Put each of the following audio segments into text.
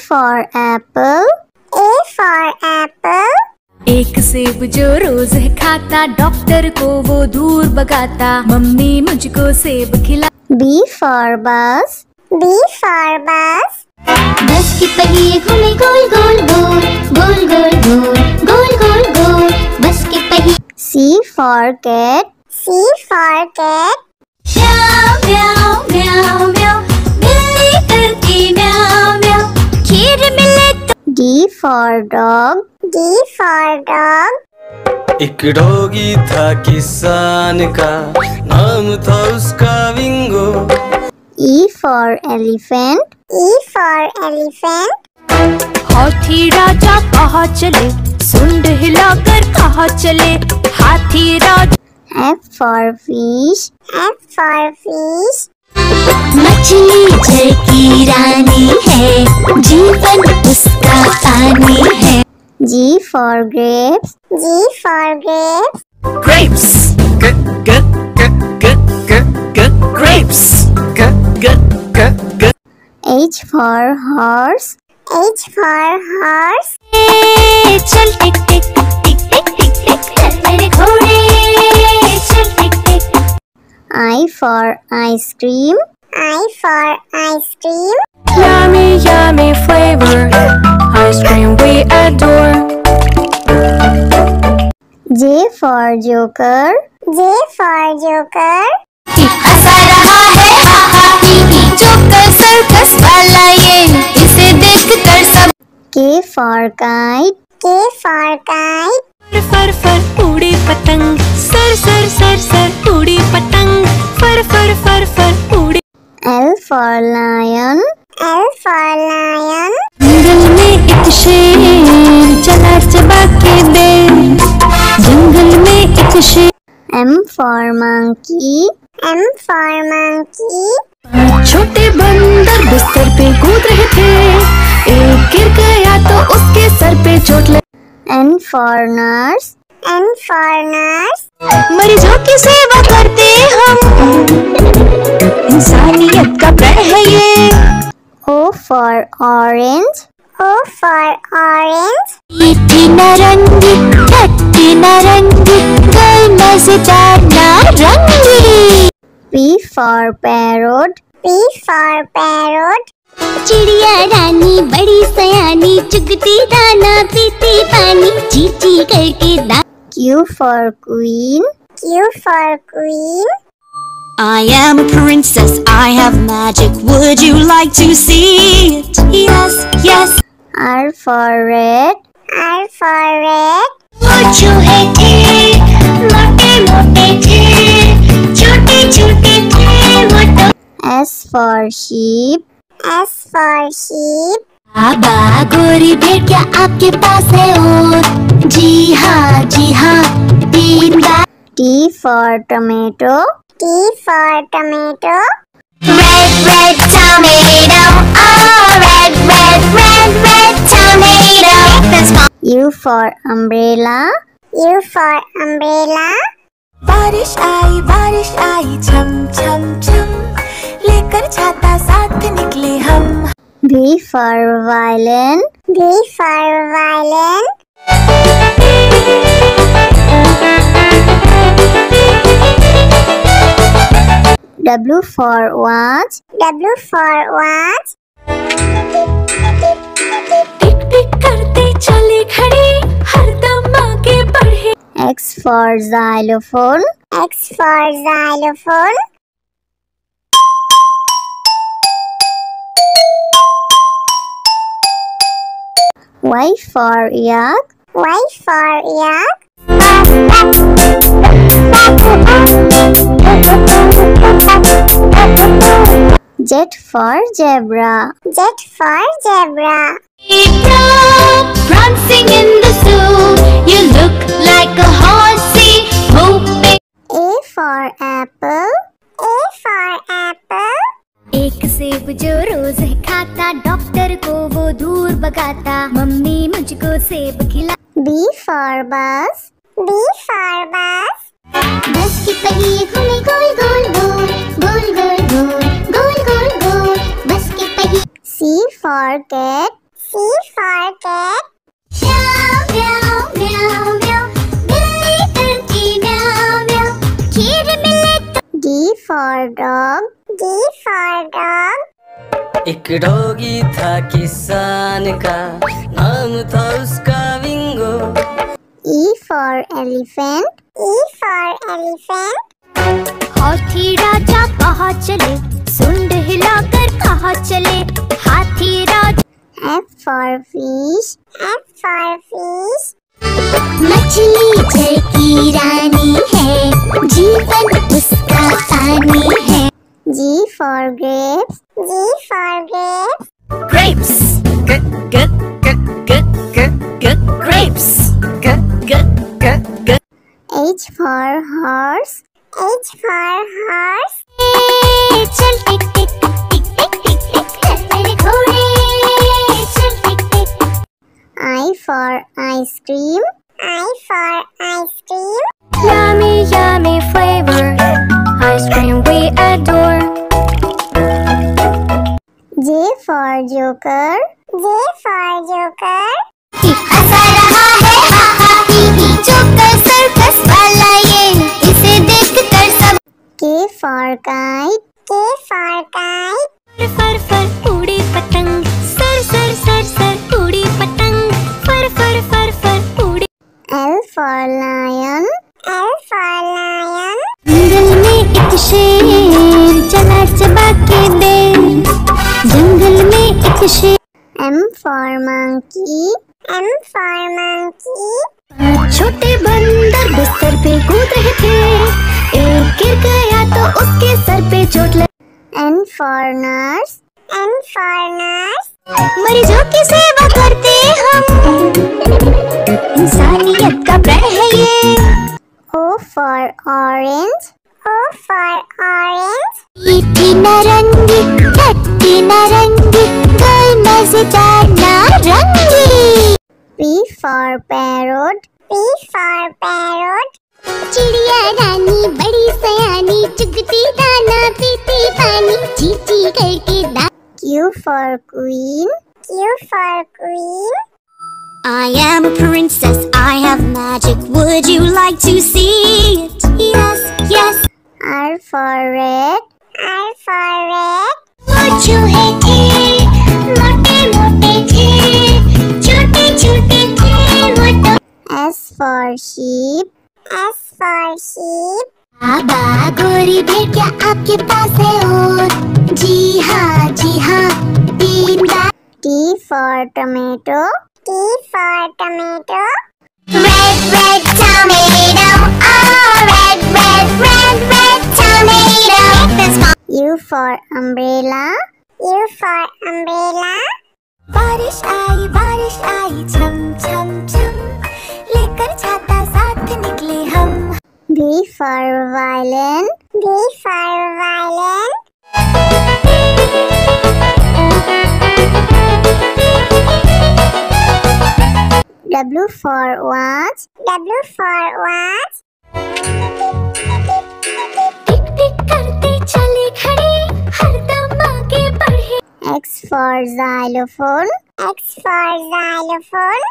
for apple. A for apple. एक सेब जो रोज है खाता, डॉक्टर को वो दूर भगाता, मम्मी मुझको सेब खिला। B for bus. B for bus. बस के पहिए घूमे गोल गोल गोल, गोल गोल गोल, गोल गोल गोल, बस के पहिए। C for cat. C for cat. म्याऊ म्याऊ म्याऊ म्याऊ, बिल्ली करती म्याऊ म्याऊ, खीर मिले तो। D for dog. D for dog. एक डॉगी था किसान का, नाम था उसका विंगो। E for elephant. E for elephant. हाथी राजा कहाँ चले, सुंड हिलाकर कहाँ चले, हाथी राजा। F for fish. F for fish. मछली जल की रानी है, जीवन उसका पानी है। G for grapes. G for grapes. Grapes. Grapes. H for horse. H for horse. चल टिक टिक टिक टिक टिक टिक, चल मेरे घोड़े, चल टिक टिक। I for ice cream. I for ice cream. Yummy yummy flavor, ice cream we adore. J for joker. J for joker. हंसा रहा है हा हा ही ही, joker circus वाला ये, इसे देखकर सब। K for kite. K for kite. फर फर उड़ी पतंग, सर सर सर सर उड़ी पतंग, फर फर फर फर उड़ी। L for lion. L for lion. जंगल में एक शेर चला चबा के बेर, जंगल में एक शेर। M for monkey. M for monkey. छोटे बंदर बिस्तर पे कूद रहे थे, एक गिर गया तो उसके सर पे चोट लगी। N for nurse. N for nurse. मरीजों की सेवा करते हम, इंसानियत का प्रण है ये। O for orange. O for orange. मीठी नारंगी, खट्टी नारंगी, कोई मजेदार नारंगी। P for parrot. P for parrot. चिड़िया रानी बड़ी सयानी, चुगती दाना पीती पानी, ची ची करके दा। Q for queen. Q for queen. I am a princess, I have magic, would you like to see it? Yes, yes. R for red. R for red. वो चूहे थे, मोटे मोटे थे, छोटे छोटे थे वो तो। S for sheep. S for sheep. बाबा गोरी भेड़ क्या आपके पास है और? जी हाँ 3 बार। T for tomato. T for tomato. Red red tomato, oh red red red red tomato. U for umbrella. U for umbrella. बारिश आई छम छम छम, लेकर छाता साथ निकले हम। V for violin. V for violin. W for watch. W for watch. टिक टिक करते चले खड़े, हरदम आगे बढ़े। X for xylophone. X for xylophone. Y for yak. Y for yak. Z for zebra. Z for zebra. Prancing in the zoo, you look like a horsey, whooping. A for apple. A for apple. एक सेब जो रोज है खाता, doctor को वो दूर भगाता, mummy मुझको सेब खिला। B for bus. B for bus. बस के पहिए घूमे गोल गोल गोल, गोल गोल गोल, गोल गोल गोल, बस के पहिए। C for cat. C for cat. म्याऊ म्याऊ म्याऊ म्याऊ, बिल्ली करती म्याऊ म्याऊ, खीर मिले तो। D for dog. D for dog. एक डॉगी था किसान का, नाम था उसका विंगो। E for elephant. E for elephant. हाथी राजा कहाँ चले, सुंड हिलाकर कहाँ चले, हाथी राजा। F for fish. F for fish. मछली जल की रानी है, जीवन उसका पानी है। G for grapes. G for grapes. Grapes. Grapes. H for horse. H for horse. चल टिक टिक टिक टिक टिक टिक चल मेरे घोड़े, चल टिक टिक। I for ice cream. I for ice cream. Yummy, yummy flavor. Ice cream we adore. J for joker. J for joker. हंसा रहा है हा हा ही ही, joker circus वाला ये, इसे देख कर सब। K for kite. K for kite. फर फर उड़ी पतंग, सर सर सर सर उड़ी पतंग, फर फर फर फर उड़ी। L for lion. L for lion. जंगल में एक शेर चला चबा के दे, जंगल में एक शेर। M for monkey. M for monkey. छोटे बंदर बिस्तर पे कूद रहे थे, एक गिर गया तो उसके सर पे चोट लगी। N for nurse. N for nurse. मरीजों की सेवा करते हम, इंसानियत का प्रण है ये। O for orange. O for orange. मीठी नारंगी, खट्टी नारंगी, कोई मजेदार नारंगी। P for parrot. P for parrot. चिड़िया रानी बड़ी सयानी, चुगती दाना पीती पानी, चींची करके दा। Q for queen. Q for queen. I am a princess, I have magic, would you like to see it? Yes, yes. R for red. R for red. वो चूहे थे, मोटे मोटे थे, छोटे छोटे थे वो तो। S for sheep. S for sheep. बाबा गोरी भेड़िया आपके पास है और, जी हाँ 3 बार। T for tomato. T for tomato. Red, red tomato, oh red, red, red, red tomato. This one. U for umbrella. U for umbrella. बारिश आई छम छम छम, लेकर छाता साथ निकले हम। V for violin. V for violin. W for watch. W for watch. टिक टिक करते चले खड़े, हरदम आगे बढ़े। X for xylophone. X for xylophone.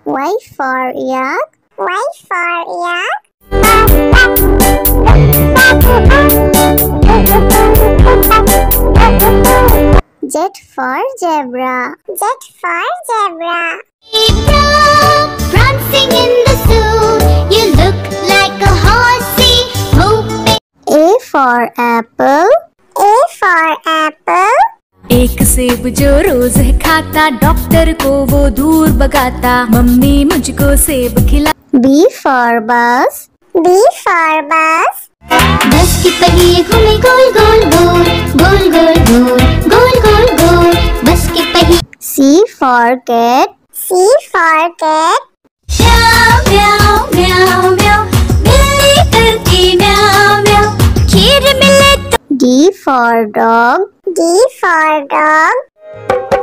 Y for yak. Y for yak. Z for zebra. Z for zebra. Zebra, prancing in the zoo, you look like a horsey, moving. A for apple. A for apple. एक सेब जो रोज खाता, doctor को वो दूर भगाता, mummy मुझको सेब खिला। B for bus. B for bus. बस के पहिए घूमे गोल गोल गोल, गोल गोल गोल, गोल गोल गोल, बस के पहिए। C for cat. C for cat. म्याऊ म्याऊ म्याऊ म्याऊ, बिल्ली करती म्याऊ म्याऊ, खीर मिले तो। D for dog. D for dog.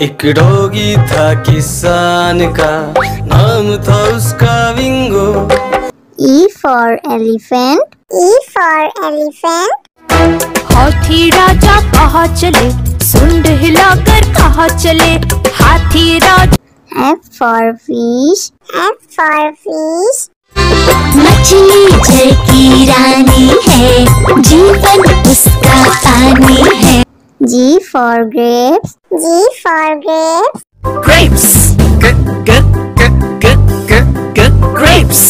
एक डॉगी था किसान का, नाम था उसका विंगो। E for elephant. E for elephant. हाथी राजा कहाँ चले, सुंड हिलाकर कहाँ चले, हाथी राजा। F for fish. F for fish. मछली जल की रानी है, जीवन उसका पानी है। G for grapes. G for grapes. Grapes. Grapes.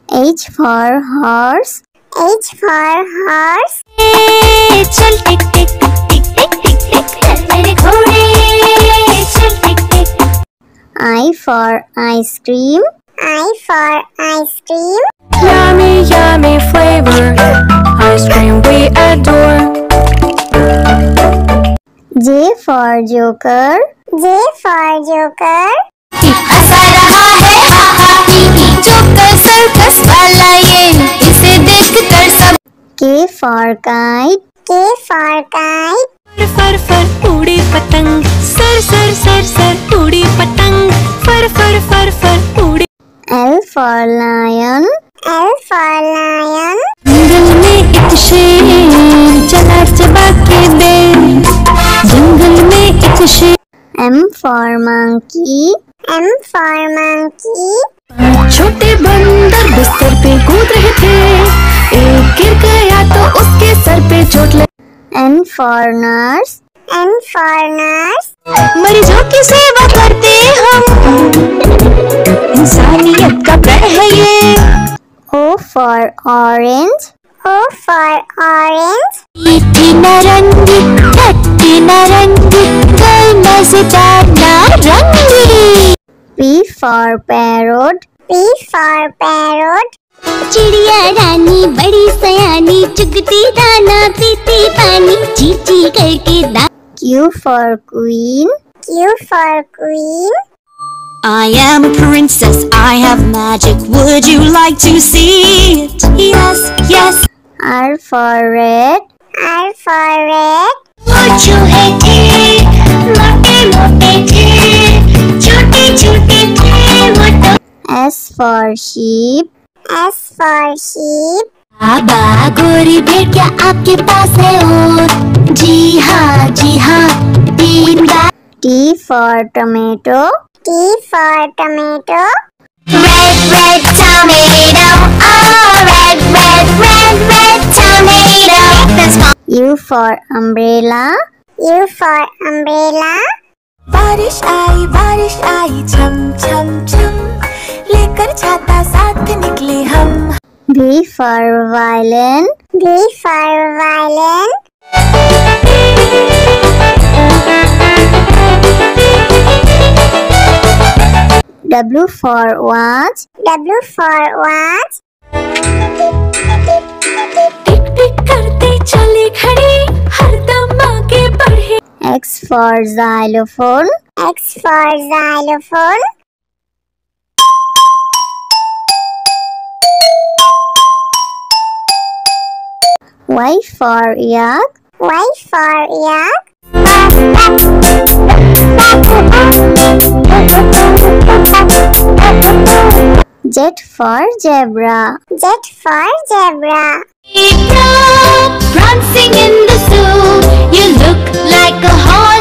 H for horse. H for horse. चल टिक टिक टिक टिक टिक टिक चल मेरे घोड़े, चल टिक टिक। I for ice cream. I for ice cream. Yummy, yummy flavor, ice cream we adore. J for joker. J for joker. हंसा रहा है हा हा ही ही, joker circus वाला ये, इसे देखकर सब। K for kite. K for kite. फर फर उड़ी पतंग, सर सर सर सर उड़ी पतंग, फर फर फर फर उड़ी। L for lion. L for lion. जंगल में एक शेर चला चबा के दे, जंगल में एक शेर। M for monkey. M for monkey. छोटे बंदर बिस्तर पे कूद रहे थे, एक गिर गया तो उसके सर पे चोट लगी। N for nurse. N for nurse. मरीजों की सेवा करते हम, इंसानियत का प्रण है ये। O for orange. O for orange. मीठी नारंगी, खट्टी नारंगी, कल मजेदार नारंगी। P for parrot. P for parrot. चिड़िया रानी बड़ी सयानी, चुगती दाना पीती पानी, ची ची करके दा। Q for queen. Q for queen. I am a princess, I have magic, would you like to see it? Yes, yes. R for red. R for red. वो है थे, मोटे मोटे थे, छोटे छोटे थे वो तो। S for sheep. S for sheep. बाबा गोरी भेड़िया आपके पास है और, जी हाँ 3 बार। T for tomato. T for tomato. Red, red tomato, oh red, red, red, red tomato. That's my U for umbrella. U for umbrella. बारिश आई छम छम छम, लेकर छाता साथ निकले हम। V for violin. V for violin. W for watch. W for watch. टिक टिक करते चले घड़ी, हरदम आगे बढ़े। X for xylophone. X for xylophone. Y for yak. Y for yak. Z for zebra. Z for zebra. prancing in the zoo. You look like a horse.